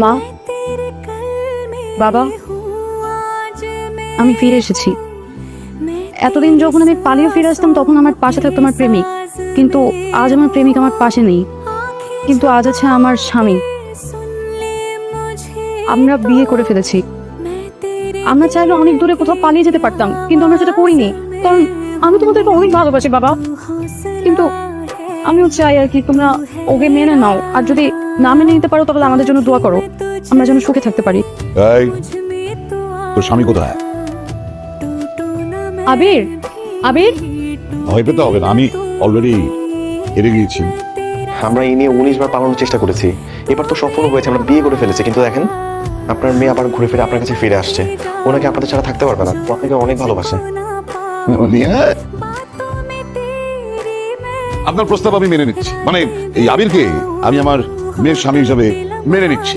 মা, বাবা, আমি ফিরে এসেছি। এতদিন যখন আমি পালিয়ে ফিরে আসতাম তখন আমার পাশে থাকতো আমার প্রেমিক, কিন্তু আজ আমার প্রেমিক আমার পাশে নেই। কিন্তু আজ আছে আমার স্বামী। আমরা বিয়ে করে ফেলেছি। আমরা চাইলে অনেক দূরে কোথাও পালিয়ে যেতে পারতাম, কিন্তু আমরা সেটা করিনি, কারণ আমি তোমাদেরকে অনেক ভালোবাসি বাবা। কিন্তু আমিও চাই আর কি তোমরা ওকে মেনে নাও, আর যদি না মেনে নিতে পারো তাহলে আমাদের জন্য দোয়া করো, আমরা যেন সুখে থাকতে পারি। এই, তোর স্বামী কোথায়? আবির, আবির, ভয় পেতে হবে না, আমি অলরেডি হেরে গিয়েছি। আমরা এই নিয়ে 19 বার পালানোর চেষ্টা করেছি, এবার তো সফল হয়েছে, আমরা বিয়ে করে ফেলেছি। কিন্তু দেখেন, আপনার মেয়ে আবার ঘুরে ফিরে আপনার কাছে ফিরে আসছে। ওনাকে আপনাদের ছাড়া থাকতে পারবে না, ও আপনাকে অনেক ভালোবাসে। আপনার প্রস্তাব আমি মেনে নিচ্ছি, মানে এই আবিরকে আমি আমার মেয়ের স্বামী হিসাবে মেনে নিচ্ছি।